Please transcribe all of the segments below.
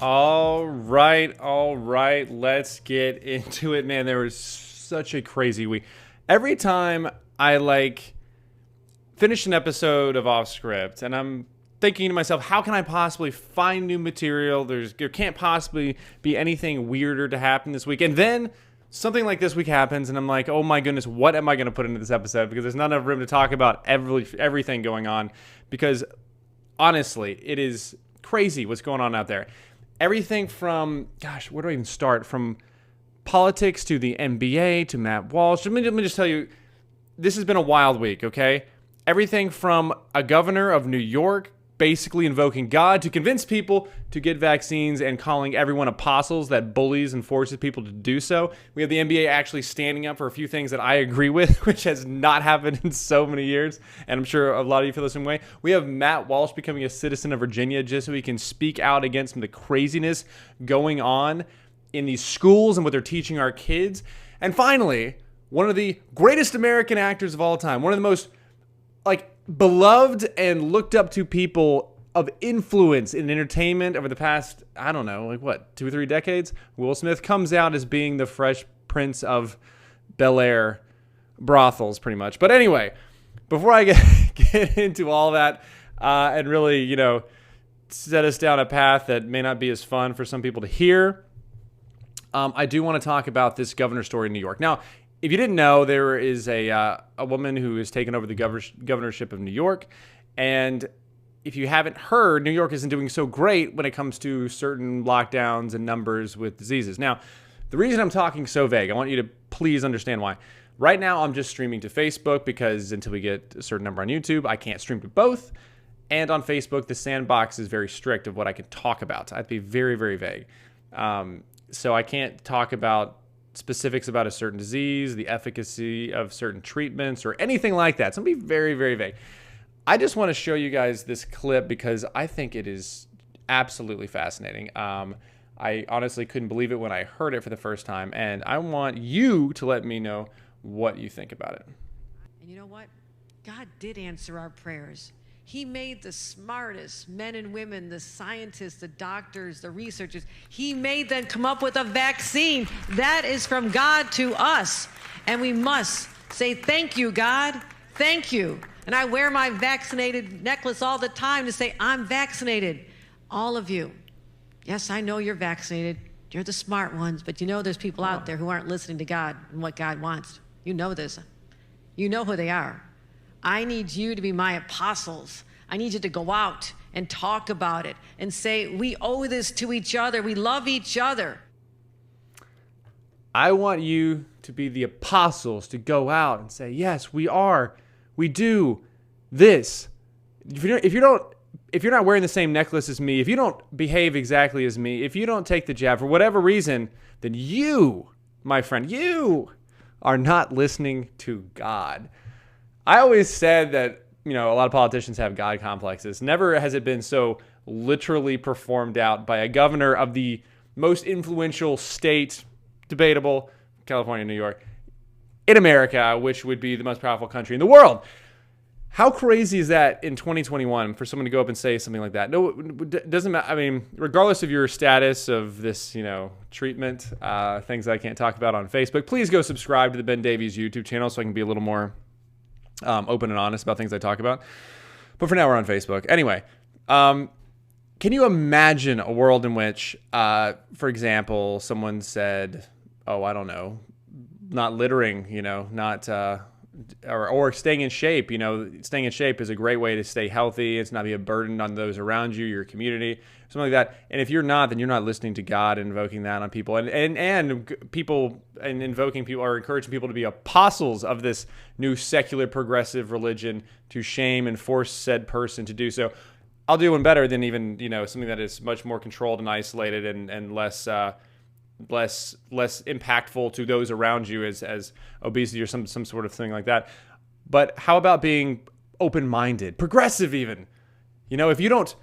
All right. Let's get into it, man. There was such a crazy week. Every time I finish an episode of Off Script, and I'm thinking to myself, how can I possibly find new material? There can't possibly be anything weirder to happen this week. And then something like this week happens, and I'm like, oh my goodness, what am I going to put into this episode? Because there's not enough room to talk about everything going on. Because honestly, it is crazy what's going on out there. Everything from, where do I even start? From politics to the NBA to Matt Walsh. Let me just tell you, this has been a wild week, okay? Everything from a governor of New York basically invoking God to convince people to get vaccines and calling everyone apostles that bullies and forces people to do so. We have the NBA actually standing up for a few things that I agree with, which has not happened in so many years, and I'm sure a lot of you feel the same way. We have Matt Walsh becoming a citizen of Virginia just so he can speak out against some of the craziness going on in these schools and what they're teaching our kids. And finally, one of the greatest American actors of all time, one of the most beloved and looked up to people of influence in entertainment over the past, 2 or 3 decades. Will Smith comes out as being the Fresh Prince of Bel-Air brothels, pretty much. But anyway, before I get into all that and really, set us down a path that may not be as fun for some people to hear, I do want to talk about this governor story in New York. Now, if you didn't know, there is a woman who has taken over the governorship of New York. And if you haven't heard, New York isn't doing so great when it comes to certain lockdowns and numbers with diseases. Now, the reason I'm talking so vague, I want you to please understand why. Right now, I'm just streaming to Facebook because until we get a certain number on YouTube, I can't stream to both. And on Facebook, the sandbox is very strict of what I can talk about. I have to be very, very vague. So I can't talk about specifics about a certain disease, the efficacy of certain treatments, or anything like that. So I'm going to be very, very vague. I just want to show you guys this clip because I think it is absolutely fascinating. I honestly couldn't believe it when I heard it for the first time, and I want you to let me know what you think about it. And you know what? God did answer our prayers. He made the smartest men and women, the scientists, the doctors, the researchers. He made them come up with a vaccine. That is from God to us. And we must say, thank you, God. Thank you. And I wear my vaccinated necklace all the time to say, I'm vaccinated. All of you. Yes, I know you're vaccinated. You're the smart ones. But you know there's people out there who aren't listening to God and what God wants. You know this. You know who they are. I need you to be my apostles. I need you to go out and talk about it and say, we owe this to each other. We love each other. I want you to be the apostles, to go out and say, yes, we are. We do this. If you're not wearing the same necklace as me, if you don't behave exactly as me, if you don't take the jab for whatever reason, then you, my friend, you are not listening to God. I always said that, a lot of politicians have God complexes. Never has it been so literally performed out by a governor of the most influential state, debatable, California, New York, in America, which would be the most powerful country in the world. How crazy is that in 2021 for someone to go up and say something like that? No, it doesn't matter. I mean, regardless of your status of this, treatment, things that I can't talk about on Facebook, please go subscribe to the Ben Davies YouTube channel so I can be a little more open and honest about things I talk about. But for now, we're on Facebook. Anyway, can you imagine a world in which, for example, someone said, I don't know, not littering, not or staying in shape. Staying in shape is a great way to stay healthy. It's not be a burden on those around you, your community, something like that. And if you're not, then you're not listening to God and invoking that on people. And people and invoking people are encouraging people to be apostles of this new secular progressive religion to shame and force said person to do so. I'll do one better than even, something that is much more controlled and isolated and less impactful to those around you as obesity or some sort of thing like that. But how about being open-minded, progressive even? If you don't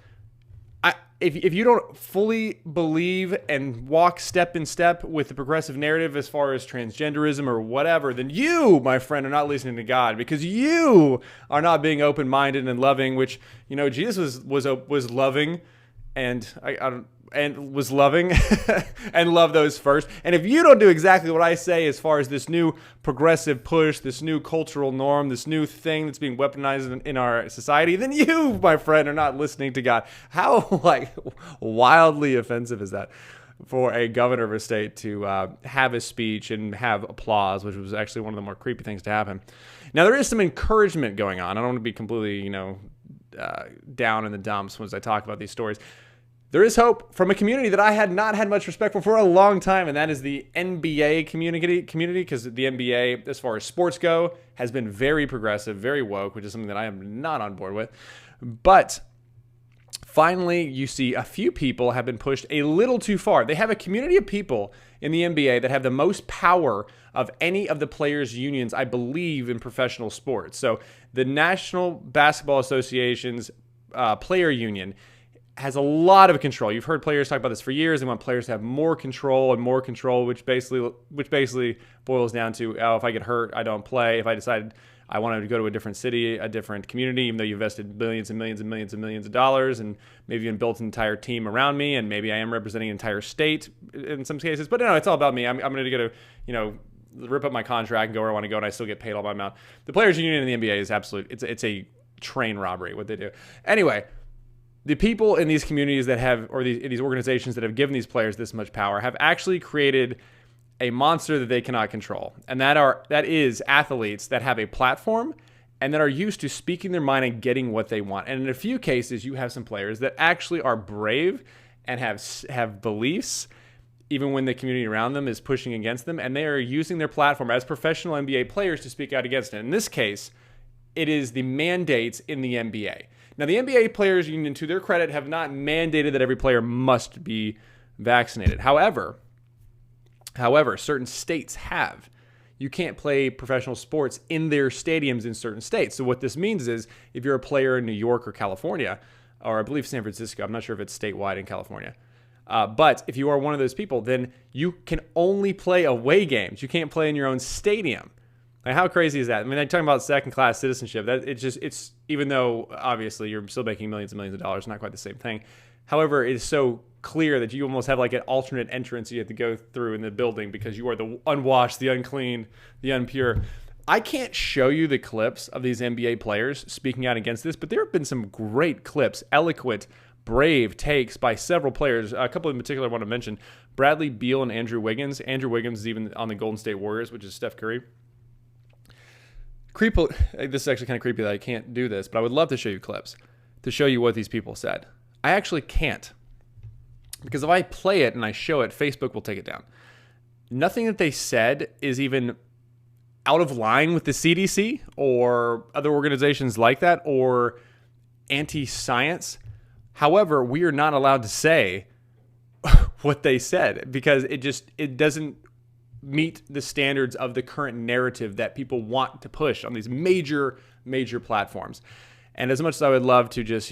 if you don't fully believe and walk step in step with the progressive narrative as far as transgenderism or whatever, then you, my friend, are not listening to God, because you are not being open-minded and loving, which, Jesus was loving. And and was loving and love those first. And if you don't do exactly what I say as far as this new progressive push, this new cultural norm, this new thing that's being weaponized in our society, then you, my friend, are not listening to God. How wildly offensive is that for a governor of a state to have a speech and have applause, which was actually one of the more creepy things to happen. Now, there is some encouragement going on. I don't want to be completely, down in the dumps as I talk about these stories. There is hope from a community that I had not had much respect for a long time, and that is the NBA community, because the NBA, as far as sports go, has been very progressive, very woke, which is something that I am not on board with. But finally, you see a few people have been pushed a little too far. They have a community of people in the NBA that have the most power of any of the players' unions, I believe, in professional sports. So the National Basketball Association's player union has a lot of control. You've heard players talk about this for years. They want players to have more control, which basically boils down to, if I get hurt, I don't play. If I decide I want to go to a different city, a different community, even though you invested millions and millions and millions and millions of dollars and maybe even built an entire team around me, and maybe I am representing an entire state in some cases. But no, it's all about me. I'm going to get rip up my contract and go where I want to go, and I still get paid all my amount. The players' union in the NBA is absolute. It's a train robbery what they do. Anyway, the people in these communities that have, or these organizations that have given these players this much power, have actually created a monster that they cannot control. And that is athletes that have a platform and that are used to speaking their mind and getting what they want. And in a few cases, you have some players that actually are brave and have beliefs, even when the community around them is pushing against them, and they are using their platform as professional NBA players to speak out against it. In this case, it is the mandates in the NBA. Now, the NBA Players Union, to their credit, have not mandated that every player must be vaccinated. However, certain states have. You can't play professional sports in their stadiums in certain states. So what this means is if you're a player in New York or California, or I believe San Francisco, I'm not sure if it's statewide in California, but if you are one of those people, then you can only play away games. You can't play in your own stadium. Like, how crazy is that? I mean, they're talking about second-class citizenship. It's even though obviously you're still making millions and millions of dollars, not quite the same thing. However, it is so clear that you almost have like an alternate entrance you have to go through in the building because you are the unwashed, the unclean, the impure. I can't show you the clips of these NBA players speaking out against this, but there have been some great clips, eloquent, brave takes by several players. A couple in particular I want to mention: Bradley Beal and Andrew Wiggins. Andrew Wiggins is even on the Golden State Warriors, which is Steph Curry. This is actually kind of creepy that I can't do this, but I would love to show you clips to show you what these people said. I actually can't, because if I play it and I show it, Facebook will take it down. Nothing that they said is even out of line with the CDC or other organizations like that or anti-science. However, we are not allowed to say what they said because it doesn't meet the standards of the current narrative that people want to push on these major platforms. And as much as I would love to just,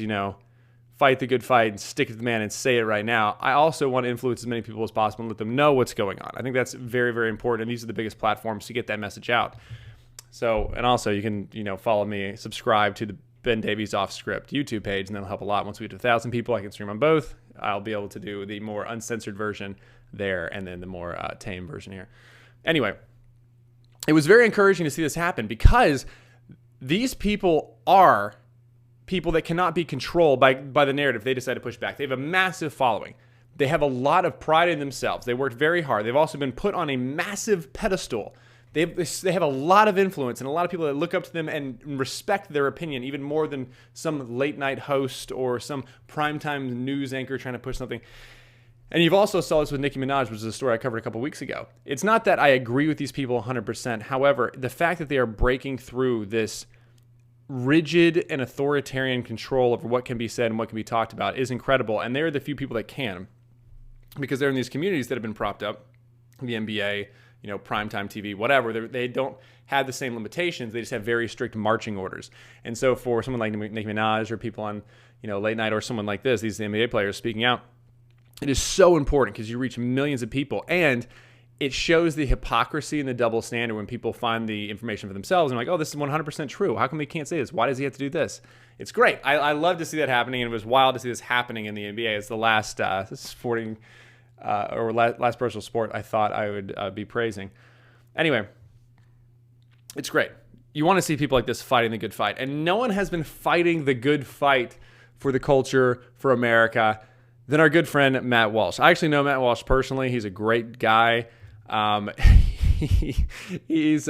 fight the good fight and stick it to the man and say it right now, I also want to influence as many people as possible and let them know what's going on. I think that's very, very important. And these are the biggest platforms to get that message out. So, and also you can, follow me, subscribe to the Ben Davies Off Script YouTube page, and that'll help a lot. Once we get to 1,000 people, I can stream on both. I'll be able to do the more uncensored version there and then the more tame version here. Anyway, it was very encouraging to see this happen because these people are people that cannot be controlled by the narrative they decide to push back. They have a massive following. They have a lot of pride in themselves. They worked very hard. They've also been put on a massive pedestal. They have a lot of influence and a lot of people that look up to them and respect their opinion even more than some late night host or some primetime news anchor trying to push something. And you've also saw this with Nicki Minaj, which is a story I covered a couple weeks ago. It's not that I agree with these people 100%. However, the fact that they are breaking through this rigid and authoritarian control over what can be said and what can be talked about is incredible. And they're the few people that can, because they're in these communities that have been propped up, the NBA, primetime TV, whatever. They don't have the same limitations. They just have very strict marching orders. And so for someone like Nicki Minaj or people on, late night or someone like this, these NBA players speaking out, it is so important because you reach millions of people. And it shows the hypocrisy and the double standard when people find the information for themselves and like, oh, this is 100% true. How come we can't say this? Why does he have to do this? It's great. I love to see that happening, and it was wild to see this happening in the NBA. It's the last sporting or last professional sport I thought I would be praising. Anyway, it's great. You want to see people like this fighting the good fight, and no one has been fighting the good fight for the culture, for America, than our good friend Matt Walsh. I actually know Matt Walsh personally. He's a great guy. He's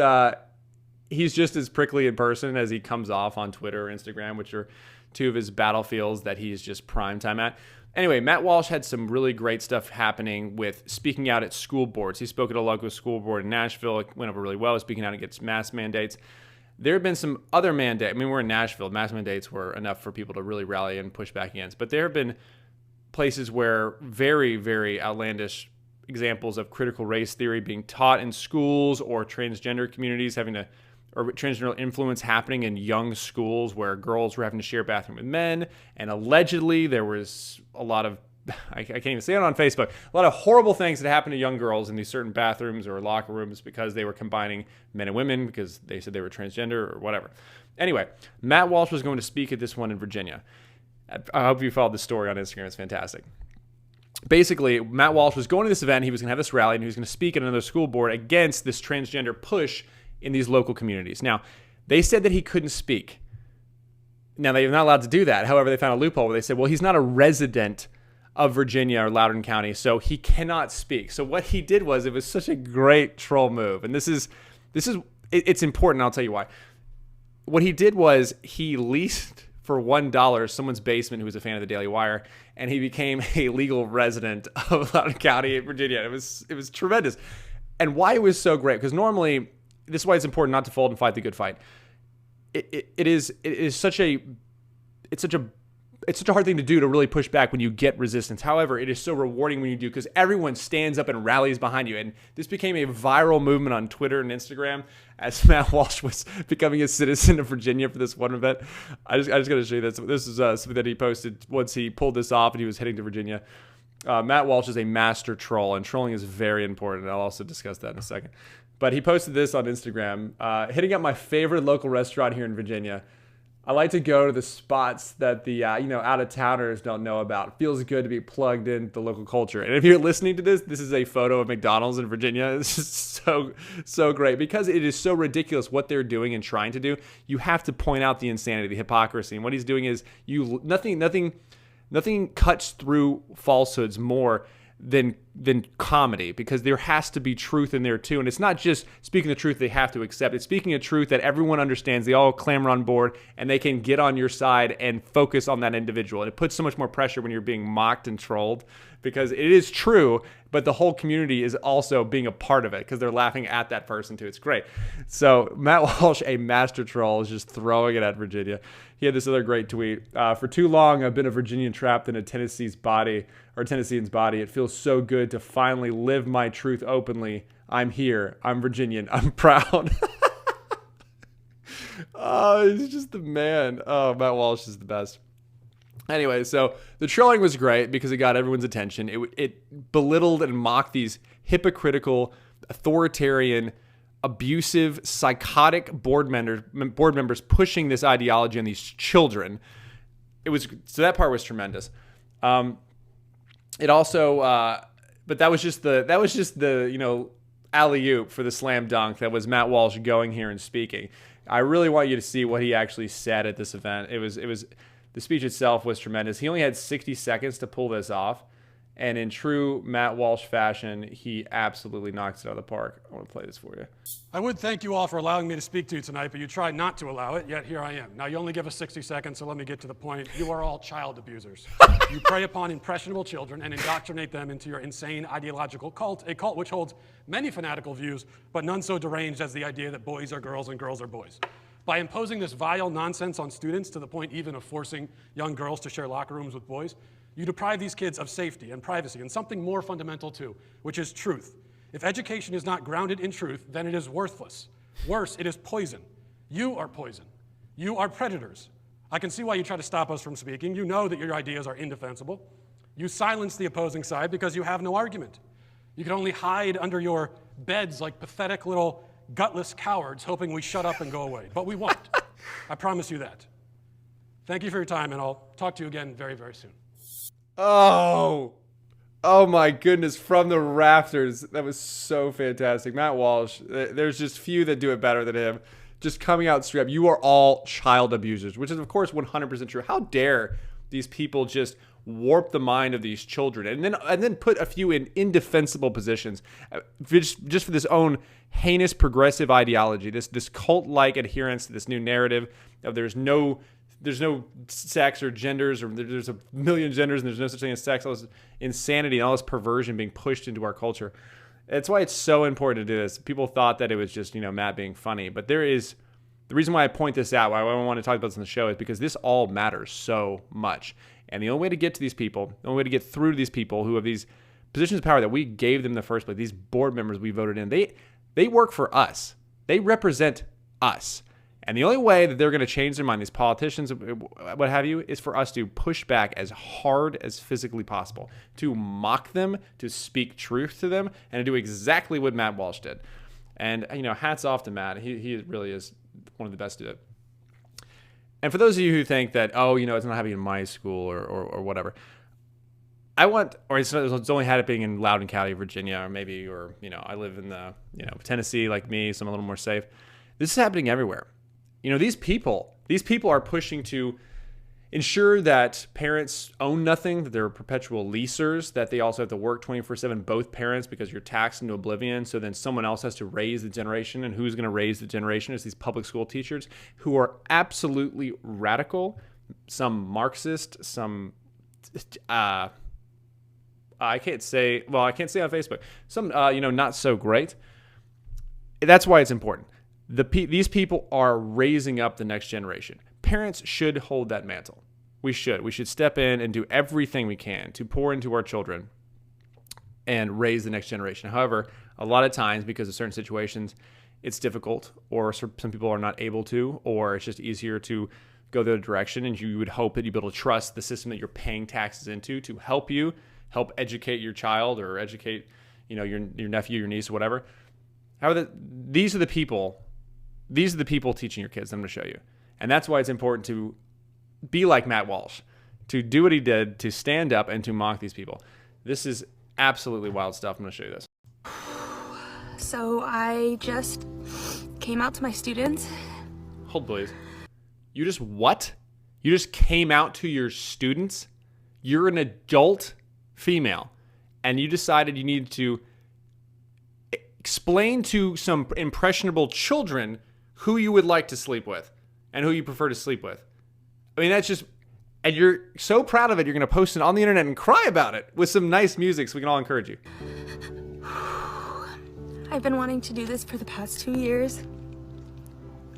just as prickly in person as he comes off on Twitter or Instagram, which are two of his battlefields that he's just prime time at. Anyway, Matt Walsh had some really great stuff happening with speaking out at school boards. He spoke at a local school board in Nashville. It went over really well, speaking out against mask mandates. There have been some other mandates. I mean, we're in Nashville. Mask mandates were enough for people to really rally and push back against. But there have been places where very, very outlandish examples of critical race theory being taught in schools, or transgender communities or transgender influence happening in young schools where girls were having to share a bathroom with men. And allegedly there was a lot of, I can't even say it on Facebook, a lot of horrible things that happened to young girls in these certain bathrooms or locker rooms because they were combining men and women because they said they were transgender or whatever. Anyway, Matt Walsh was going to speak at this one in Virginia. I hope you followed the story on Instagram. It's fantastic. Basically, Matt Walsh was going to this event. He was going to have this rally, and he was going to speak at another school board against this transgender push in these local communities. Now, they said that he couldn't speak. Now, they're not allowed to do that. However, they found a loophole where they said, well, he's not a resident of Virginia or Loudoun County, so he cannot speak. So what he did was, it was such a great troll move. And it's important. I'll tell you why. What he did was he leased for $1 someone's basement who was a fan of the Daily Wire, and he became a legal resident of Loudoun County, Virginia. It was tremendous. And why it was so great, because normally, this is why it's important not to fold and fight the good fight. It is such a hard thing to do, to really push back when you get resistance. However, it is so rewarding when you do, because everyone stands up and rallies behind you. And this became a viral movement on Twitter and Instagram as Matt Walsh was becoming a citizen of Virginia for this one event. I just got to show you this. This is something that he posted once he pulled this off and he was heading to Virginia. Matt Walsh is a master troll, and trolling is very important. I'll also discuss that in a second. But he posted this on Instagram, hitting up my favorite local restaurant here in Virginia. I like to go to the spots that the out-of-towners don't know about. It feels good to be plugged into the local culture. And if you're listening to this, this is a photo of McDonald's in Virginia. It's just so great, because it is so ridiculous what they're doing and trying to do. You have to point out the insanity, the hypocrisy. And what he's doing is nothing cuts through falsehoods more than comedy, because there has to be truth in there too. And it's not just speaking the truth they have to accept. It's speaking a truth that everyone understands. They all clamor on board, and they can get on your side and focus on that individual. And it puts so much more pressure when you're being mocked and trolled, because it is true, but the whole community is also being a part of it because they're laughing at that person too. It's great. So Matt Walsh, a master troll, is just throwing it at Virginia. He had this other great tweet. For too long, I've been a Virginian trapped in a Tennessean's body. It feels so good to finally live my truth openly. I'm here. I'm Virginian. I'm proud. Oh, he's just the man. Oh, Matt Walsh is the best. Anyway, so the trolling was great because it got everyone's attention. It belittled and mocked these hypocritical, authoritarian, abusive, psychotic board members pushing this ideology on these children. So that part was tremendous. It also, but that was just the alley-oop for the slam dunk. That was Matt Walsh going here and speaking. I really want you to see what he actually said at this event. It was the speech itself was tremendous. He only had 60 seconds to pull this off. And in true Matt Walsh fashion, he absolutely knocks it out of the park. I want to play this for you. I would thank you all for allowing me to speak to you tonight, but you tried not to allow it, yet here I am. Now, you only give us 60 seconds, so let me get to the point. You are all child abusers. You prey upon impressionable children and indoctrinate them into your insane ideological cult, a cult which holds many fanatical views, but none so deranged as the idea that boys are girls and girls are boys. By imposing this vile nonsense on students to the point even of forcing young girls to share locker rooms with boys, you deprive these kids of safety and privacy and something more fundamental too, which is truth. If education is not grounded in truth, then it is worthless. Worse, it is poison. You are poison. You are predators. I can see why you try to stop us from speaking. You know that your ideas are indefensible. You silence the opposing side because you have no argument. You can only hide under your beds like pathetic little gutless cowards hoping we shut up and go away. But we won't. I promise you that. Thank you for your time, and I'll talk to you again very, very soon. Oh, oh my goodness, from the rafters. That was so fantastic. Matt Walsh, there's just few that do it better than him. Just coming out straight up. You are all child abusers, which is, of course, 100% true. How dare these people just warp the mind of these children and then put a few in indefensible positions just for this own heinous progressive ideology, this cult-like adherence to this new narrative of there's no sex or genders, or there's a million genders and there's no such thing as sex. All this insanity and all this perversion being pushed into our culture. That's why it's so important to do this. People thought that it was just, Matt being funny, but there is the reason why I point this out, why I want to talk about this on the show, is because this all matters so much. And the only way to get to these people, the only way to get through to these people who have these positions of power that we gave them in the first place, these board members we voted in, they work for us. They represent us. And the only way that they're going to change their mind, these politicians, what have you, is for us to push back as hard as physically possible, to mock them, to speak truth to them, and to do exactly what Matt Walsh did. And, hats off to Matt. He really is one of the best to do it. And for those of you who think that, it's not happening in my school or whatever, it's only had it being in Loudoun County, Virginia, or I live in Tennessee like me, so I'm a little more safe. This is happening everywhere. These people are pushing to ensure that parents own nothing, that they're perpetual leasers, that they also have to work 24/7, both parents, because you're taxed into oblivion. So then someone else has to raise the generation, and who's going to raise the generation is these public school teachers who are absolutely radical, some Marxist, some I can't say on Facebook, some not so great. That's why it's important. These people are raising up the next generation. Parents should hold that mantle. We should step in and do everything we can to pour into our children and raise the next generation. However, a lot of times, because of certain situations, it's difficult, or some people are not able to, or it's just easier to go the other direction. And you would hope that you'd be able to trust the system that you're paying taxes into to help educate your child, or educate, your nephew, your niece, or whatever. However, these are the people teaching your kids. I'm going to show you. And that's why it's important to be like Matt Walsh, to do what he did, to stand up and to mock these people. This is absolutely wild stuff. I'm going to show you this. So I just came out to my students. Hold, please. You just what? You just came out to your students? You're an adult female, and you decided you needed to explain to some impressionable children who you would like to sleep with and who you prefer to sleep with. I mean, that's just, and you're so proud of it, you're going to post it on the internet and cry about it with some nice music so we can all encourage you. I've been wanting to do this for the past 2 years.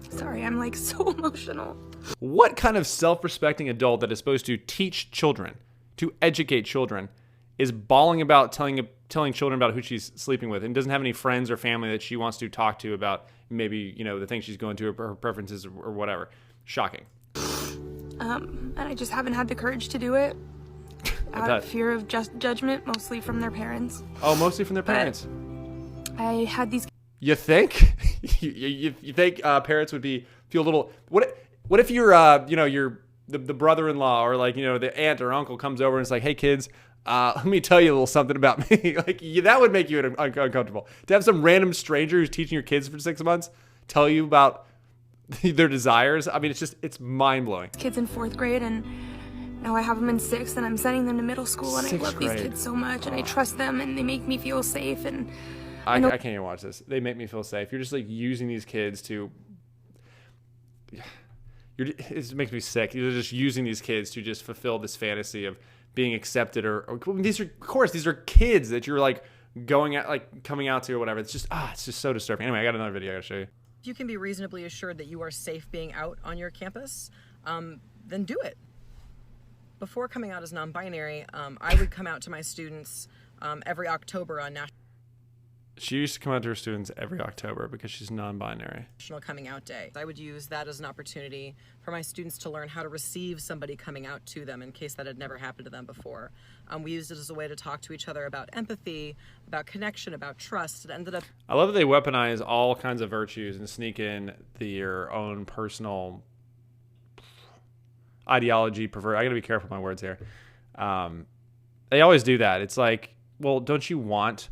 Sorry, I'm so emotional. What kind of self-respecting adult that is supposed to teach children, to educate children, is bawling about telling children about who she's sleeping with, and doesn't have any friends or family that she wants to talk to about maybe, the things she's going to, or her preferences, or whatever? Shocking. And I just haven't had the courage to do it out of fear of judgment, mostly from their parents. Oh, mostly from their parents. I had these. You think? you think parents would feel a little? What if you're you're the brother-in-law, or the aunt or uncle comes over and it's like, hey kids, let me tell you a little something about me. That would make you uncomfortable. To have some random stranger who's teaching your kids for 6 months tell you about their desires. I mean, it's mind-blowing. Kids in 4th grade, and now I have them in 6th, and I'm sending them to middle school, and I love these kids so much, and I trust them, and they make me feel safe. And I can't even watch this. They make me feel safe. You're just using these kids to. It makes me sick. You're just using these kids to just fulfill this fantasy of being accepted, or these are kids that you're coming out to or whatever. It's just so disturbing. Anyway, I got another video I gotta show you. If you can be reasonably assured that you are safe being out on your campus, then do it. Before coming out as non-binary, I would come out to my students every October on National. She used to come out to her students every October because she's non-binary. National Coming Out Day. I would use that as an opportunity for my students to learn how to receive somebody coming out to them in case that had never happened to them before. We used it as a way to talk to each other about empathy, about connection, about trust. It ended up... I love that they weaponize all kinds of virtues and sneak in their own personal ideology. I got to be careful with my words here. They always do that. It's like, well, don't you want...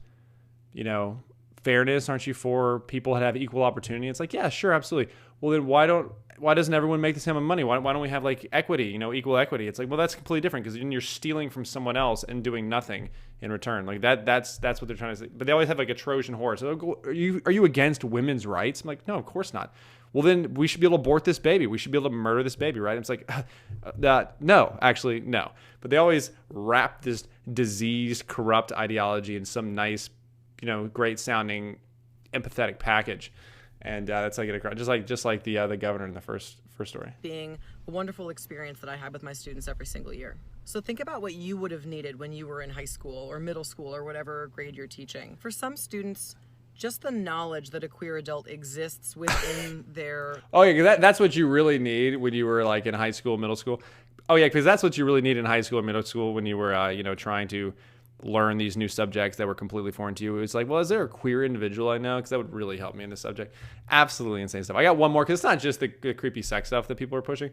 fairness? Aren't you for people that have equal opportunity? It's like, yeah, sure, absolutely. Well, then why doesn't everyone make the same amount of money? Why don't we have like equity, equal equity? It's like, well, that's completely different because then you're stealing from someone else and doing nothing in return. Like that's what they're trying to say. But they always have like a Trojan horse. So, are you against women's rights? I'm like, no, of course not. Well, then we should be able to abort this baby. We should be able to murder this baby, right? And it's like, no, actually, no. But they always wrap this diseased, corrupt ideology in some nice, great sounding, empathetic package, and that's like it across. Just like the governor in the first story. Being a wonderful experience that I had with my students every single year. So think about what you would have needed when you were in high school or middle school or whatever grade you're teaching. For some students, just the knowledge that a queer adult exists within their... Oh yeah, that's what you really need when you were like in high school, middle school. Oh yeah, because that's what you really need in high school and middle school when you were trying to learn these new subjects that were completely foreign to you. It was like, well, is there a queer individual I know? Because that would really help me in this subject. Absolutely insane stuff. I got one more because it's not just the creepy sex stuff that people are pushing.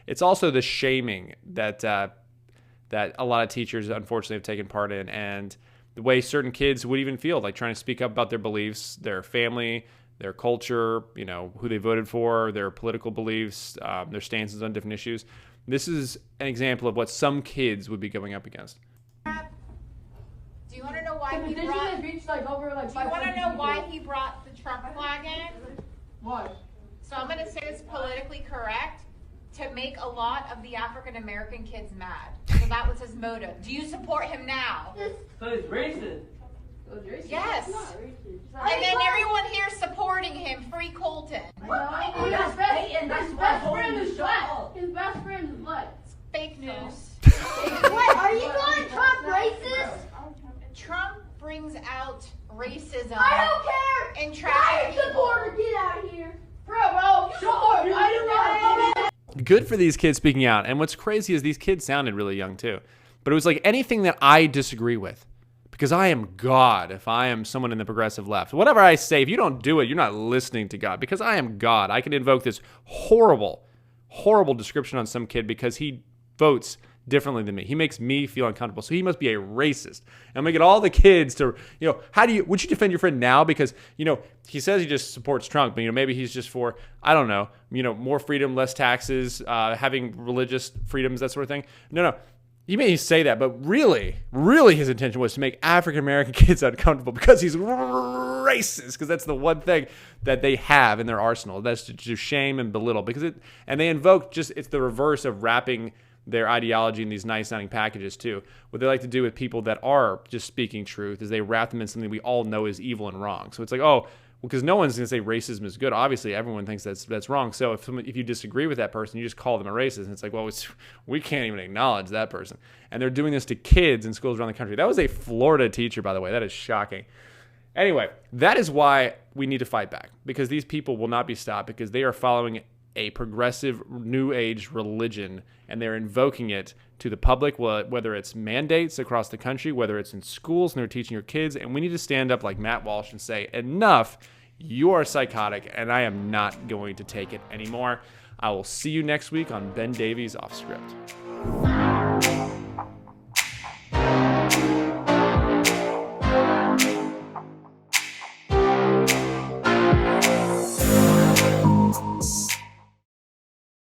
It's also the shaming that a lot of teachers unfortunately have taken part in, and the way certain kids would even feel like trying to speak up about their beliefs, their family, their culture, who they voted for, their political beliefs, their stances on different issues. This is an example of what some kids would be going up against. Do you want to know why he brought? Do you want to know why he brought the Trump flag in? Why? So I'm going to say this politically correct, to make a lot of the African American kids mad. So that was his motive. Do you support him now? So he's racist. Yes. And then everyone here supporting him. Free Colton. His best friend is what? His best friend is what? Fake news. What? Are you calling Trump racist? Trump brings out racism. I don't care. And trafficking. Supporter, get out of here, bro. Sure. I don't know. Good for these kids speaking out. And what's crazy is these kids sounded really young too. But it was like anything that I disagree with, because I am God if I am someone in the progressive left. Whatever I say, if you don't do it, you're not listening to God, because I am God. I can invoke this horrible, horrible description on some kid because he votes differently than me. He makes me feel uncomfortable. So he must be a racist. And I'm going to get all the kids to, would you defend your friend now? Because, he says he just supports Trump, but, maybe he's just for, I don't know, more freedom, less taxes, having religious freedoms, that sort of thing. No. He may say that, but really, really his intention was to make African-American kids uncomfortable because he's racist, because that's the one thing that they have in their arsenal. That's to shame and belittle, and they invoke it's the reverse of wrapping their ideology in these nice sounding packages too. What they like to do with people that are just speaking truth is they wrap them in something we all know is evil and wrong. So it's like, oh, well, because no one's going to say racism is good. Obviously, everyone thinks that's wrong. So if you disagree with that person, you just call them a racist. And it's like, well, we can't even acknowledge that person. And they're doing this to kids in schools around the country. That was a Florida teacher, by the way. That is shocking. Anyway, that is why we need to fight back, because these people will not be stopped, because they are following a progressive new age religion, and they're invoking it to the public, whether it's mandates across the country, whether it's in schools and they're teaching your kids. And we need to stand up like Matt Walsh and say, enough, you are psychotic, and I am not going to take it anymore. I will see you next week on Ben Davies Off Script.